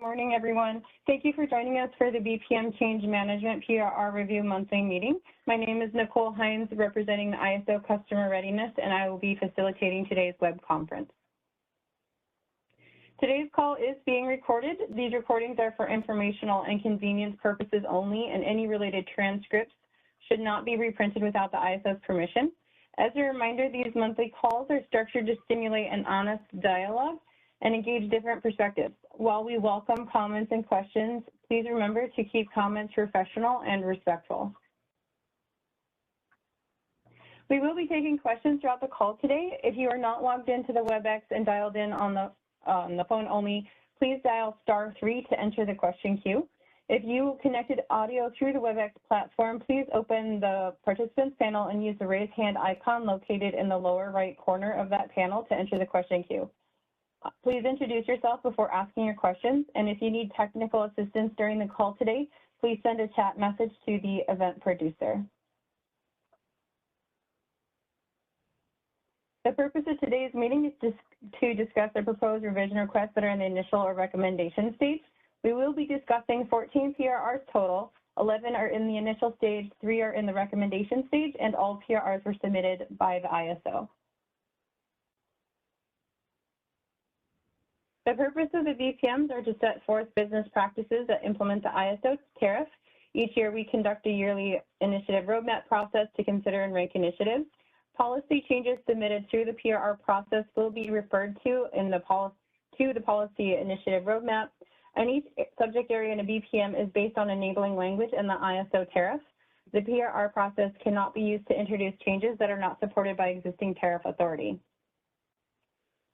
Morning, everyone. Thank you for joining us for the BPM Change Management PRR Review Monthly Meeting. My name is Nicole Hines, representing the ISO Customer Readiness, and I will be facilitating today's web conference. Today's call is being recorded. These recordings are for informational and convenience purposes only, and any related transcripts should not be reprinted without the ISO's permission. As a reminder, these monthly calls are structured to stimulate an honest dialogue and engage different perspectives. While we welcome comments and questions, please remember to keep comments professional and respectful. We will be taking questions throughout the call today. If you are not logged into the WebEx and dialed in on the phone only, please dial *3 to enter the question queue. If you connected audio through the WebEx platform, please open the participants panel and use the raise hand icon located in the lower right corner of that panel to enter the question queue. Please introduce yourself before asking your questions, and if you need technical assistance during the call today, please send a chat message to the event producer. The purpose of today's meeting is to discuss the proposed revision requests that are in the initial or recommendation stage. We will be discussing 14 PRRs total, 11 are in the initial stage, 3 are in the recommendation stage, and all PRRs were submitted by the ISO. The purpose of the BPMs are to set forth business practices that implement the ISO tariff. Each year we conduct a yearly initiative roadmap process to consider and rank initiatives. Policy changes submitted through the PRR process will be referred to in the policy initiative roadmap, and each subject area in a BPM is based on enabling language in the ISO tariff. The PRR process cannot be used to introduce changes that are not supported by existing tariff authority.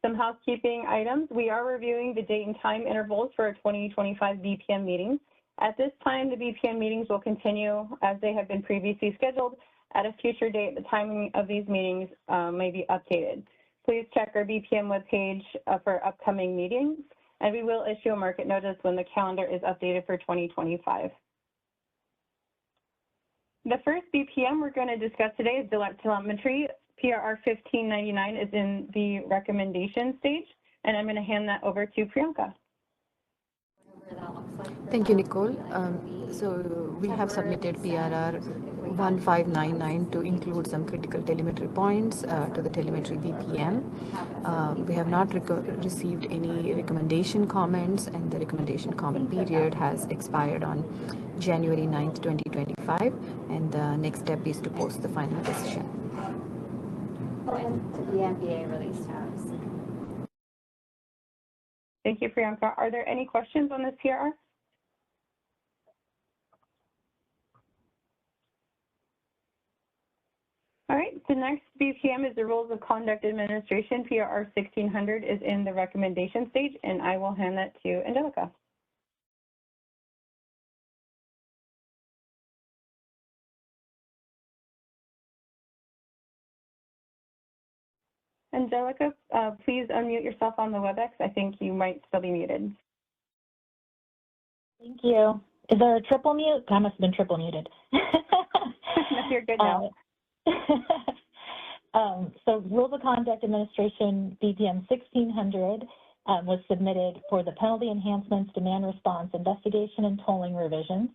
Some housekeeping items. We are reviewing the date and time intervals for our 2025 BPM meetings. At this time, the BPM meetings will continue as they have been previously scheduled. At a future date, the timing of these meetings may be updated. Please check our BPM webpage for upcoming meetings, and we will issue a market notice when the calendar is updated for 2025. The first BPM we're going to discuss today is Delect Telemetry. PRR 1599 is in the recommendation stage, and I'm going to hand that over to Priyanka. Thank you, Nicole. So we have submitted PRR 1599 to include some critical telemetry points to the telemetry BPM. We have not received any recommendation comments, and the recommendation comment period has expired on January 9th, 2025, and the next step is to post the final decision. The NBA release tabs. Thank you, Priyanka. Are there any questions on this PRR? All right, the next BPM is the Rules of Conduct Administration. PRR 1600 is in the recommendation stage, and I will hand that to Angelica. Angelica, please unmute yourself on the WebEx. I think you might still be muted. Thank you. Is there a triple mute? I must have been triple muted. You're good now. So Rules of Conduct Administration BPM 1600 was submitted for the penalty enhancements, demand response, investigation, and tolling revisions.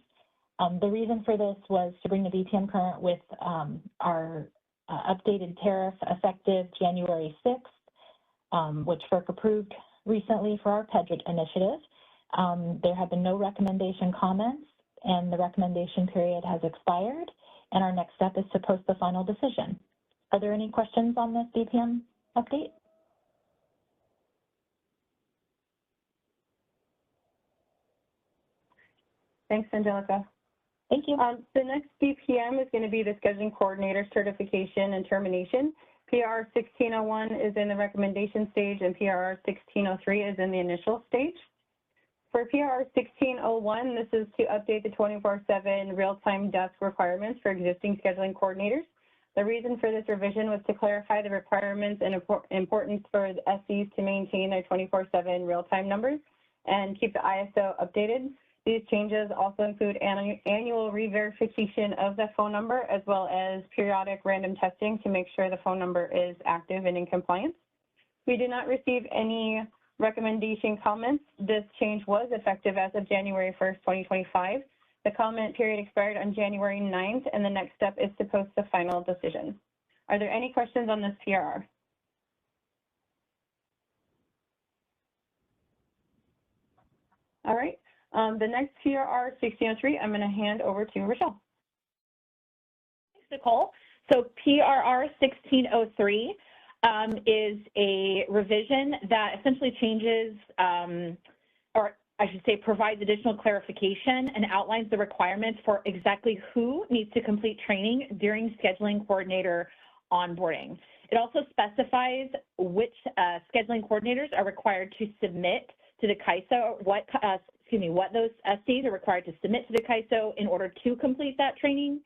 The reason for this was to bring the BPM current with our updated tariff effective January 6th, which FERC approved recently for our PEDRIT initiative. There have been no recommendation comments, and the recommendation period has expired, and our next step is to post the final decision. Are there any questions on this BPM update? Thanks, Angelica. Thank you. The next BPM is going to be the Scheduling Coordinator Certification and Termination. PRR 1601 is in the recommendation stage, and PRR 1603 is in the initial stage. For PRR 1601, this is to update the 24/7 real-time desk requirements for existing scheduling coordinators. The reason for this revision was to clarify the requirements and importance for the SEs to maintain their 24/7 real-time numbers and keep the ISO updated. These changes also include annual re-verification of the phone number, as well as periodic random testing to make sure the phone number is active and in compliance. We did not receive any Recommendation comments. This change was effective as of January 1st, 2025. The comment period expired on January 9th, and the next step is to post the final decision. Are there any questions on this PRR? All right. The next PRR 1603, I'm going to hand over to Rochelle. Thanks, Nicole. So PRR 1603 is a revision that essentially changes, or I should say provides additional clarification and outlines the requirements for exactly who needs to complete training during scheduling coordinator onboarding. It also specifies which scheduling coordinators are required to submit to the CAISO, what those SCs are required to submit to the CAISO in order to complete that training.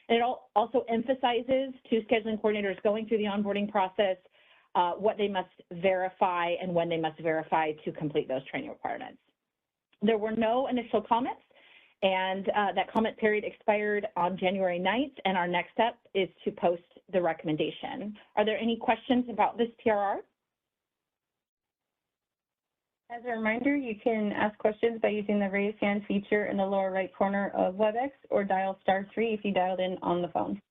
And it also emphasizes to scheduling coordinators going through the onboarding process what they must verify and when they must verify to complete those training requirements. There were no initial comments, and that comment period expired on January 9th, and our next step is to post the recommendation. Are there any questions about this PRR? As a reminder, you can ask questions by using the raise hand feature in the lower right corner of WebEx or dial *3 if you dialed in on the phone.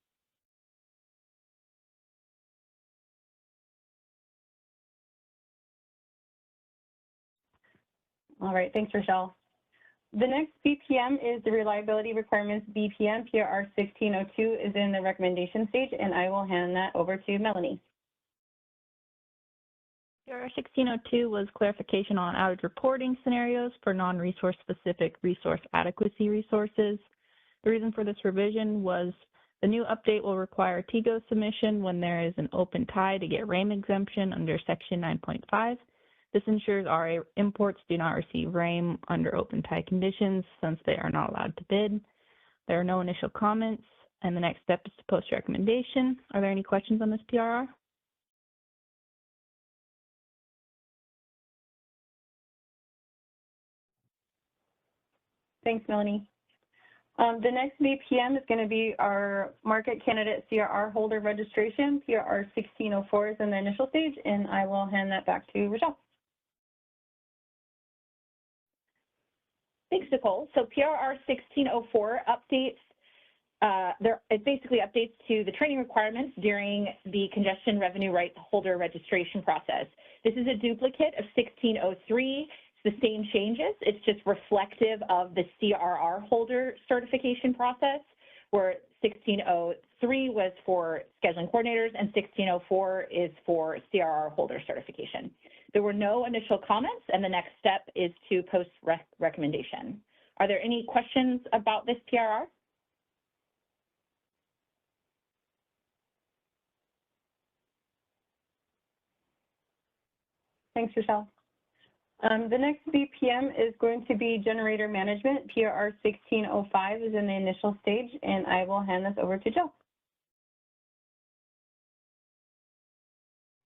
All right, thanks, Rochelle. The next BPM is the Reliability Requirements BPM. PRR 1602 is in the recommendation stage, and I will hand that over to Melanie. PRR 1602 was clarification on outage reporting scenarios for non-resource specific resource adequacy resources. The reason for this revision was the new update will require TGO submission when there is an open tie to get RAIM exemption under section 9.5. This ensures RA imports do not receive RAIM under open tie conditions since they are not allowed to bid. There are no initial comments, and the next step is to post recommendation. Are there any questions on this PRR? Thanks, Melanie. The next BPM is going to be our market candidate CRR holder registration. PRR 1604 is in the initial stage, and I will hand that back to Rochelle. Thanks, Nicole. So PRR 1604 updates, it basically updates to the training requirements during the congestion revenue right holder registration process. This is a duplicate of 1603. It's the same changes. It's just reflective of the CRR holder certification process, where 1603 was for scheduling coordinators and 1604 is for CRR holder certification. There were no initial comments, and the next step is to post recommendation. Are there any questions about this PRR? Thanks, Rochelle. The next BPM is going to be generator management. PRR 1605 is in the initial stage, and I will hand this over to Jill.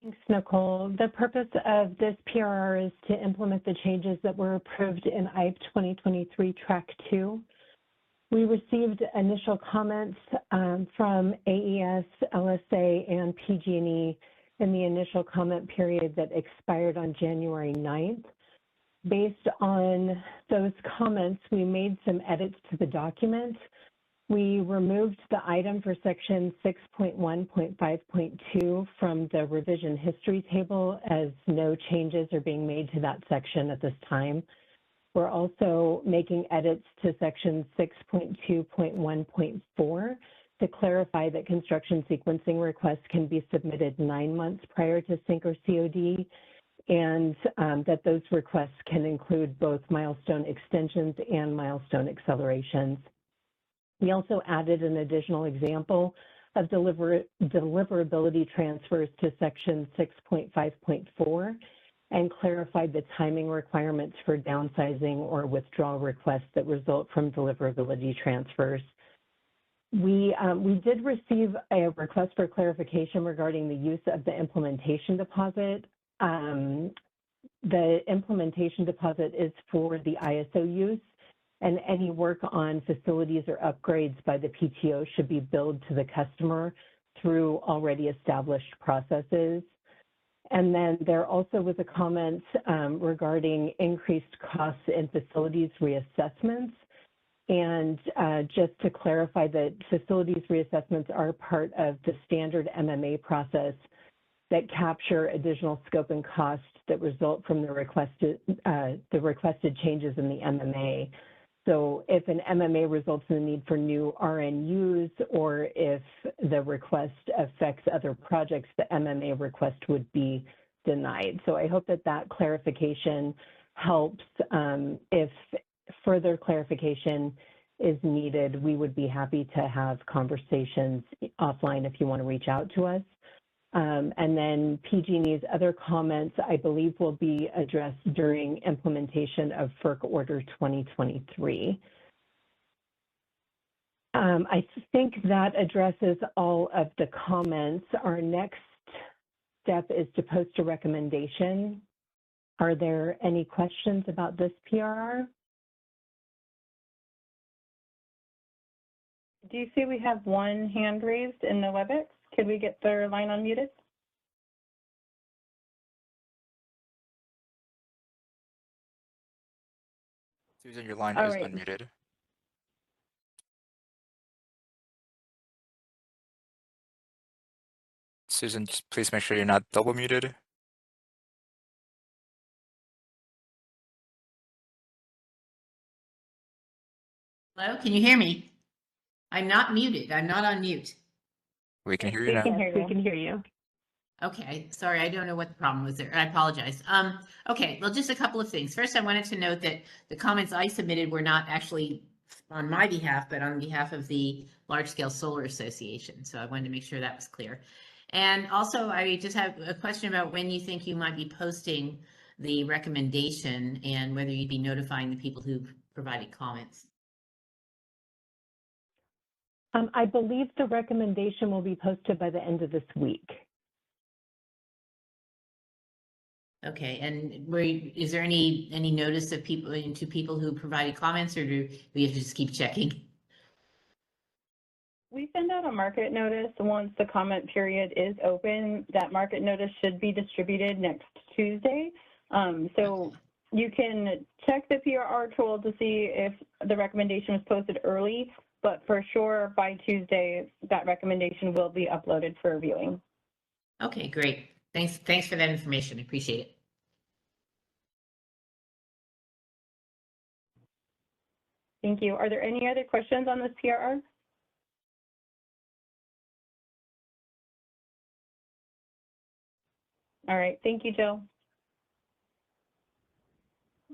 Thanks, Nicole. The purpose of this PRR is to implement the changes that were approved in IEP 2023 Track 2. We received initial comments from AES, LSA, and PG&E in the initial comment period that expired on January 9th. Based on those comments, we made some edits to the document. We removed the item for section 6.1.5.2 from the revision history table, as no changes are being made to that section at this time. We're also making edits to section 6.2.1.4 to clarify that construction sequencing requests can be submitted 9 months prior to sync or COD, and that those requests can include both milestone extensions and milestone accelerations. We also added an additional example of deliverability transfers to section 6.5.4 and clarified the timing requirements for downsizing or withdrawal requests that result from deliverability transfers. We did receive a request for clarification regarding the use of the implementation deposit. The implementation deposit is for the ISO use, and any work on facilities or upgrades by the PTO should be billed to the customer through already established processes. And then there also was a comment regarding increased costs in facilities reassessments. And just to clarify that facilities reassessments are part of the standard MMA process that capture additional scope and cost that result from the requested changes in the MMA. So if an MMA results in the need for new RNUs, or if the request affects other projects, the MMA request would be denied. So I hope that that clarification helps. If further clarification is needed, we would be happy to have conversations offline if you want to reach out to us. And then PG&E's other comments, I believe, will be addressed during implementation of FERC Order 2023. I think that addresses all of the comments. Our next step is to post a recommendation. Are there any questions about this PRR? Do you see we have one hand raised in the WebEx? Could we get their line unmuted? Susan, your line All is right. unmuted. Susan, just please make sure you're not double muted. Hello, can you hear me? I'm not muted. I'm not on mute. We can hear you We now. can hear We you. can hear you. Okay, sorry, I don't know what the problem was there. I apologize. Okay, well, just a couple of things. First, I wanted to note that the comments I submitted were not actually on my behalf, but on behalf of the Large Scale Solar Association. So I wanted to make sure that was clear. And also, I just have a question about when you think you might be posting the recommendation and whether you'd be notifying the people who've provided comments. I believe the recommendation will be posted by the end of this week. Okay, and is there any notice of people to people who provided comments, or do we have to just keep checking? We send out a market notice once the comment period is open. That market notice should be distributed next Tuesday. So you can check the PRR tool to see if the recommendation was posted early, but for sure by Tuesday, that recommendation will be uploaded for viewing. Okay, great. Thanks for that information. I appreciate it. Thank you. Are there any other questions on this PRR? All right, thank you, Jill.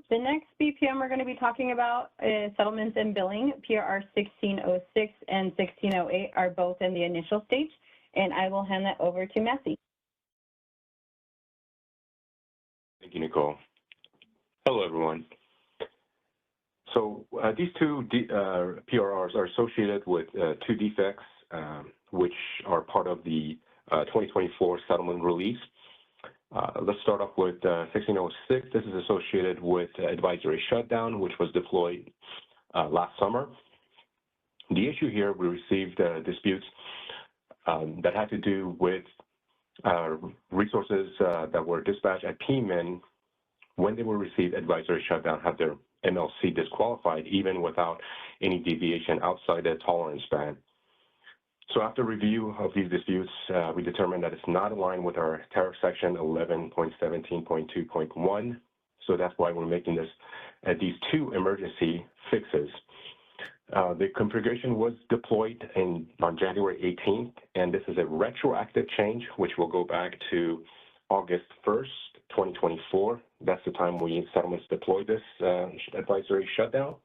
The next BPM we're going to be talking about is settlements and billing. PRR 1606 and 1608 are both in the initial stage, and I will hand that over to Matthew. Thank you, Nicole. Hello, everyone. So these two PRRs are associated with two defects, which are part of the 2024 settlement release. Let's start off with 1606. This is associated with advisory shutdown, which was deployed last summer. The issue here, we received disputes that had to do with resources that were dispatched at PMIN when they were received advisory shutdown, have their MLC disqualified even without any deviation outside the tolerance band. So after review of these disputes, we determined that it's not aligned with our tariff section 11.17.2.1. So that's why we're making these two emergency fixes. The configuration was deployed on January 18th, and this is a retroactive change, which will go back to August 1st, 2024. That's the time we settlements deployed this advisory shutdown.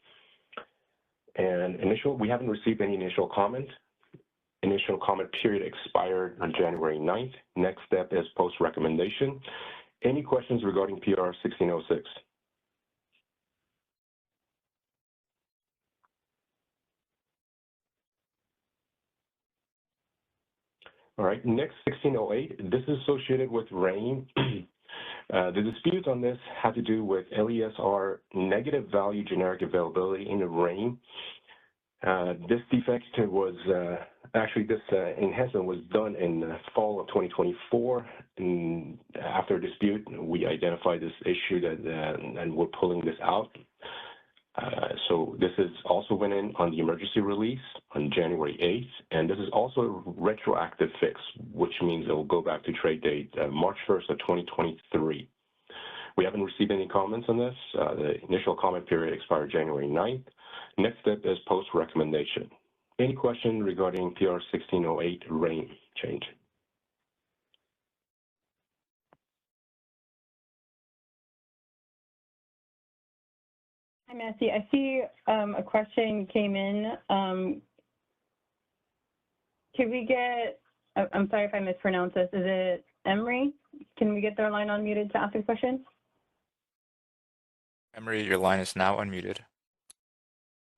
And we haven't received any initial comment. Initial comment period expired on January 9th. Next step is post recommendation. Any questions regarding PRR 1606? All right, next 1608. This is associated with RAIN. The dispute on this had to do with LESR negative value generic availability in the RAIN. This defect was this enhancement was done in the fall of 2024, after a dispute, we identified this issue and we're pulling this out. So this is also went in on the emergency release on January 8th, and this is also a retroactive fix, which means it will go back to trade date March 1st of 2023. We haven't received any comments on this. The initial comment period expired January 9th. Next step is post recommendation. Any question regarding PR 1608 RAIN change? Hi, Massey. I see a question came in. Can we get, I'm sorry if I mispronounce this, is it Emery? Can we get their line unmuted to ask a question? Emery, your line is now unmuted.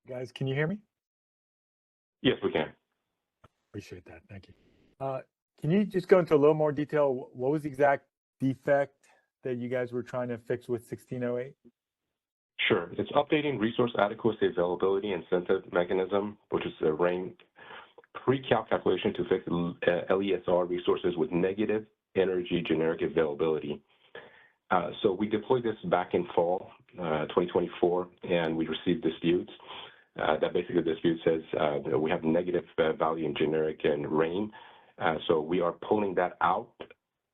Guys, can you hear me? Yes, we can. Appreciate that. Thank you. Can you just go into a little more detail? What was the exact defect that you guys were trying to fix with 1608? Sure. It's updating resource adequacy availability incentive mechanism, which is a RAIN pre-calc calculation to fix LESR resources with negative energy generic availability. So we deployed this back in fall 2024, and we received disputes. That basically the dispute says that we have negative value in generic and RAIN. So we are pulling that out,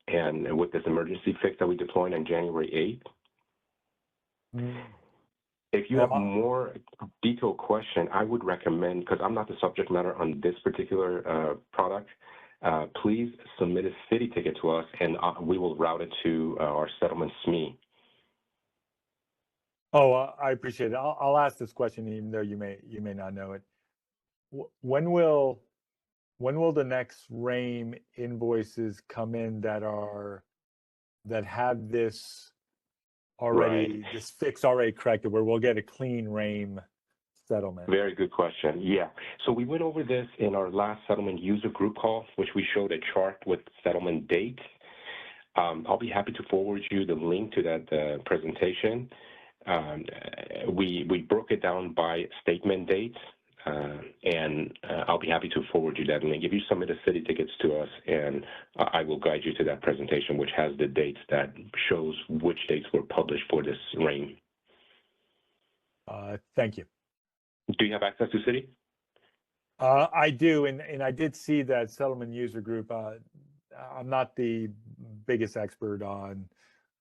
and with this emergency fix that we deployed on January 8th. If you have a more detailed question, I would recommend, because I'm not the subject matter on this particular product, please submit a city ticket to us, and we will route it to our settlement SME. Oh, I appreciate it. I'll ask this question, even though you may not know it. When will the next RAIN invoices come in that have this already, Right. this fix already corrected, where we'll get a clean RAIN settlement? Very good question. Yeah. So we went over this in our last settlement user group call, which we showed a chart with settlement dates. I'll be happy to forward you the link to that presentation. We broke it down by statement dates, and I'll be happy to forward you that link. If you submit the city tickets to us, and I will guide you to that presentation, which has the dates that shows which dates were published for this RAIN. Thank you. Do you have access to city? I do, and I did see that settlement user group. I'm not the biggest expert on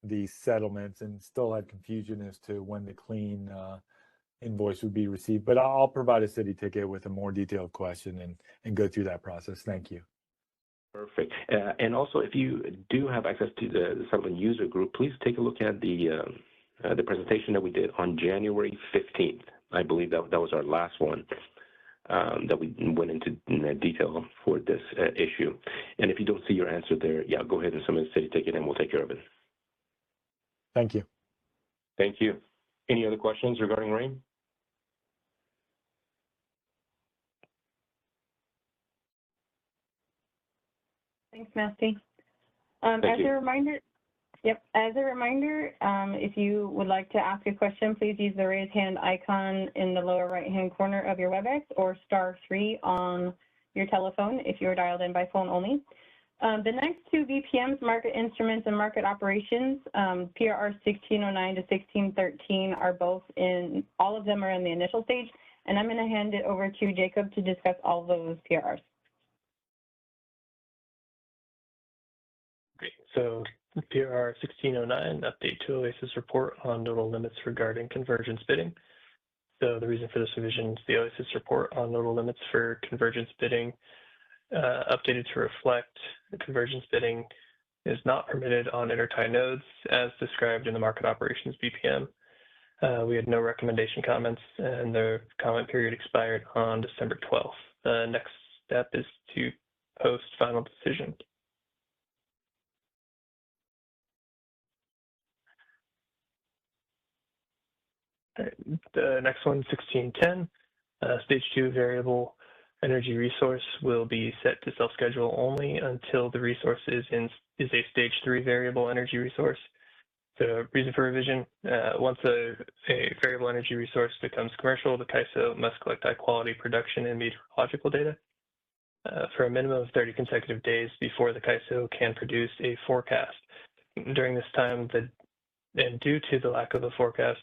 the settlements, and still had confusion as to when the clean invoice would be received. But I'll provide a city ticket with a more detailed question and go through that process. Thank you. Perfect. And also, if you do have access to the settlement user group, please take a look at the presentation that we did on January 15th. I believe that was our last one that we went into detail for this issue. And if you don't see your answer there, yeah, go ahead and submit a city ticket, and we'll take care of it. Thank you. Thank you. Any other questions regarding RAIN? Thanks, Masty. Thank As you. a reminder, if you would like to ask a question, please use the raise hand icon in the lower right-hand corner of your WebEx, or *3 on your telephone if you're dialed in by phone only. The next two VPMs, market instruments and market operations, PRR 1609 to 1613 are both all of them are in the initial stage, and I'm going to hand it over to Jacob to discuss all of those PRRs. Great. So PRR 1609, update to OASIS report on nodal limits regarding convergence bidding. So the reason for this revision is the OASIS report on nodal limits for convergence bidding updated to reflect convergence bidding is not permitted on intertie nodes as described in the market operations BPM. We had no recommendation comments, and the comment period expired on December 12th. The next step is to post final decision. The next one, 1610, stage 2 variable energy resource will be set to self-schedule only until the resource is a stage 3 variable energy resource. The reason for revision, once a variable energy resource becomes commercial, the CAISO must collect high-quality production and meteorological data. for a minimum of 30 consecutive days before the CAISO can produce a forecast. During this time, and due to the lack of a forecast,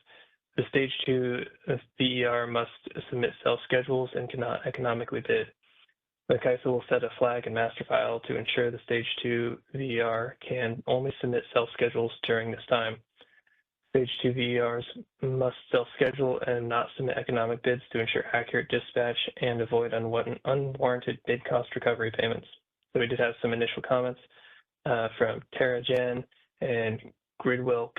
the Stage 2 VER must submit self-schedules and cannot economically bid. The CAISO will set a flag and master file to ensure the Stage 2 VER can only submit self-schedules during this time. Stage 2 VERs must self-schedule and not submit economic bids to ensure accurate dispatch and avoid unwarranted bid cost recovery payments. So we did have some initial comments from TerraGen and Gridwell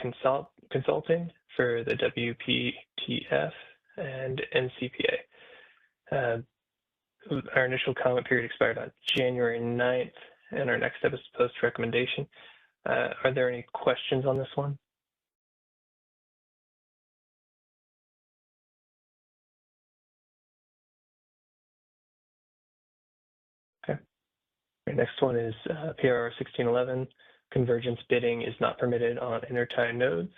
Consulting for the WPTF and NCPA. Our initial comment period expired on January 9th, and our next step is to post recommendation. Are there any questions on this one? Okay. Our next one is PRR 1611. Convergence bidding is not permitted on intertie nodes.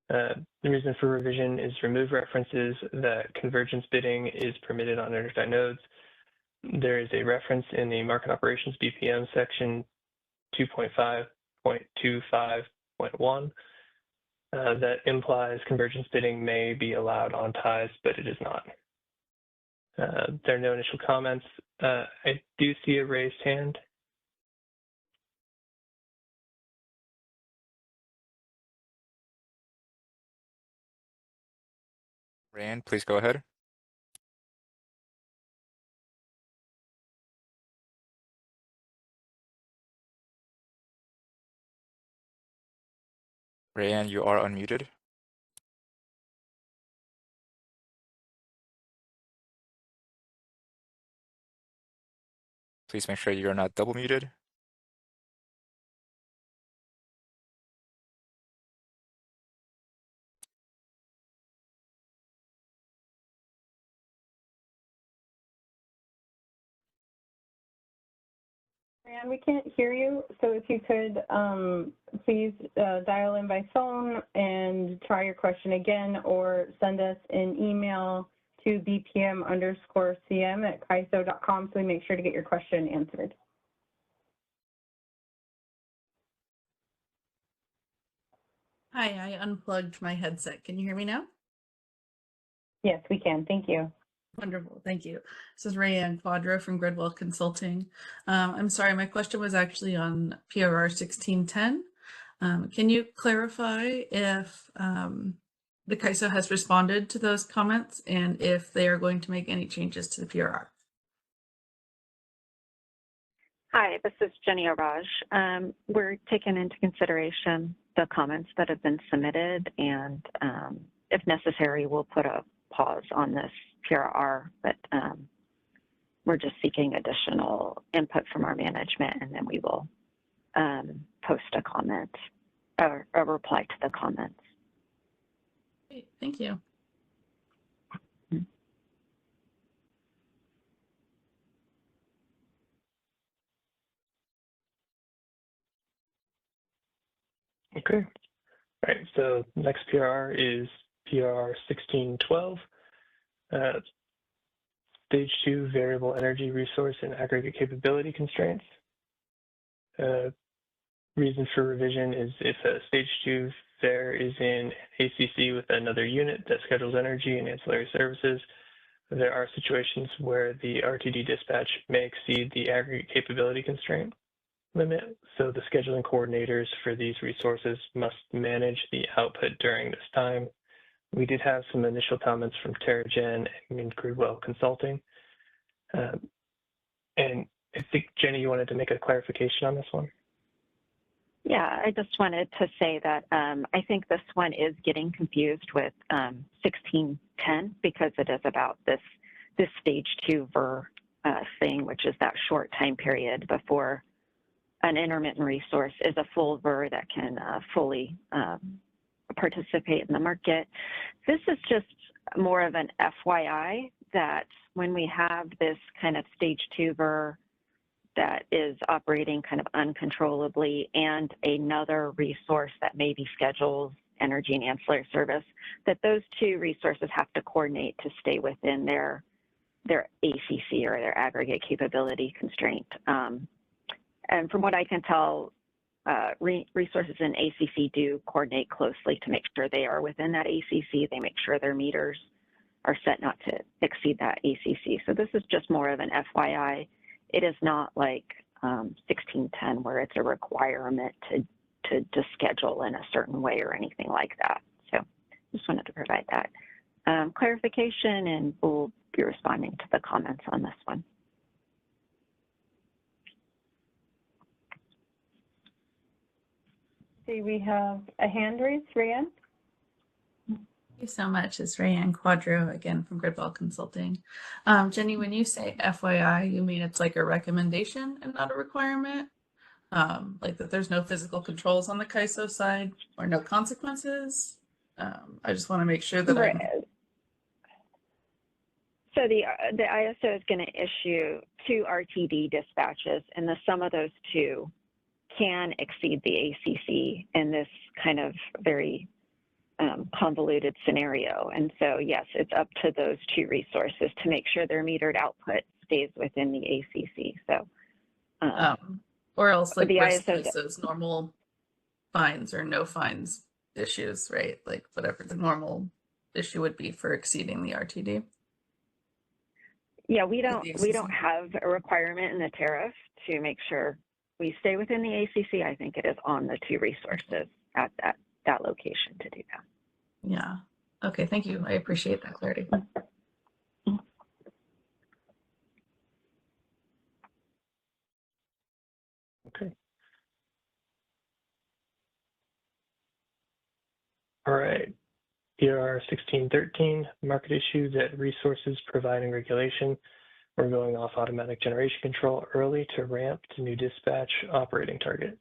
The reason for revision is remove references that convergence bidding is permitted on intertie nodes. There is a reference in the market operations BPM section 2.5.25.1 that implies convergence bidding may be allowed on ties, but it is not. There are no initial comments. I do see a raised hand. Rand, please go ahead. Rand, you are unmuted. Please make sure you're not double muted. Rand, we can't hear you, so if you could please dial in by phone and try your question again, or send us an email to bpm_cm@caiso.com so we make sure to get your question answered. Hi, I unplugged my headset. Can you hear me now? Yes, we can. Thank you. Wonderful. Thank you. This is Rayanne Quadro from Gridwell Consulting. I'm sorry, my question was actually on PRR 1610. Can you clarify if the CAISO has responded to those comments and if they are going to make any changes to the PRR? Hi, this is Jenny Araj. We're taking into consideration the comments that have been submitted, and if necessary, we'll put a pause on this PRR, but we're just seeking additional input from our management, and then we will post a comment or a reply to the comments. Great, thank you. Okay. All right, so next PRR is PRR 1612. Stage 2 variable energy resource and aggregate capability constraints. Reason for revision is if a Stage 2 VAR is in ACC with another unit that schedules energy and ancillary services, there are situations where the RTD dispatch may exceed the aggregate capability constraint limit. So the scheduling coordinators for these resources must manage the output during this time. We did have some initial comments from TerraGen and Gridwell Consulting. And I think, Jenny, you wanted to make a clarification on this one? Yeah, I just wanted to say that I think this one is getting confused with 1610 because it is about this Stage 2 VER thing, which is that short time period before an intermittent resource is a full VER that can fully participate in the market. This is just more of an FYI that when we have this kind of Stage 2 VER that is operating kind of uncontrollably and another resource that maybe schedules energy and ancillary service, that those two resources have to coordinate to stay within their their ACC or their aggregate capability constraint. And from what I can tell, resources in ACC do coordinate closely to make sure they are within that ACC. They make sure their meters are set not to exceed that ACC. So this is just more of an FYI. It is not like 1610 where it's a requirement to schedule in a certain way or anything like that. So just wanted to provide that clarification, and we'll be responding to the comments on this one. See, we have a hand raised, Rayanne. Thank you so much. It's Rayanne Quadro again from Gridwell Consulting. Jenny, when you say FYI, you mean it's like a recommendation and not a requirement? Like that there's no physical controls on the CAISO side or no consequences? I just want to make sure that I'm... So the ISO is going to issue 2 RTD dispatches, and the sum of those 2 can exceed the ACC in this kind of very convoluted scenario. And so, yes, it's up to those 2 resources to make sure their metered output stays within the ACC. So, or else like the ISO those normal fines or no fines issues, right? Like whatever the normal issue would be for exceeding the RTD. Yeah, we don't have a requirement in the tariff to make sure we stay within the ACC. I think it is on the 2 resources at that location to do that. Yeah. Okay. Thank you. I appreciate that clarity. Okay. All right. PRR 1613, market issues at resources providing regulation. We're going off automatic generation control early to ramp to new dispatch operating target.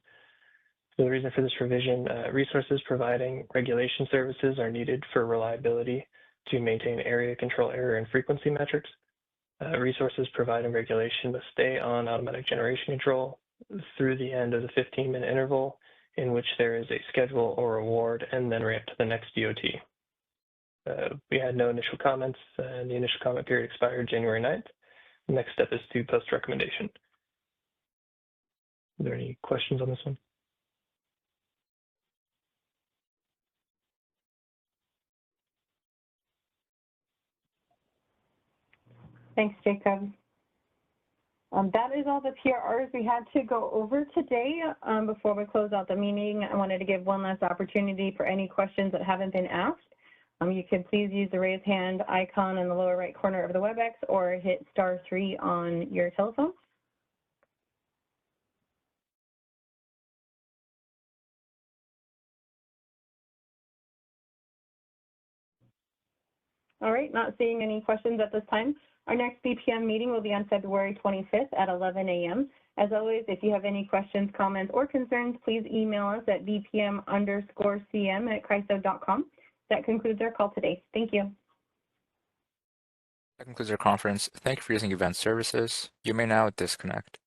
So the reason for this revision, resources providing regulation services are needed for reliability to maintain area control error and frequency metrics. Resources providing regulation must stay on automatic generation control through the end of the 15-minute interval in which there is a schedule or award, and then ramp to the next DOT. We had no initial comments, and the initial comment period expired January 9th. The next step is to post recommendation. Are there any questions on this one? Thanks, Jacob. That is all the PRRs we had to go over today. Before we close out the meeting, I wanted to give one last opportunity for any questions that haven't been asked. You can please use the raise hand icon in the lower right corner of the WebEx or hit *3 on your telephone. All right, not seeing any questions at this time. Our next BPM meeting will be on February 25th at 11 a.m. As always, if you have any questions, comments, or concerns, please email us at bpm_cm@caiso.com. That concludes our call today. Thank you. That concludes our conference. Thank you for using Event Services. You may now disconnect.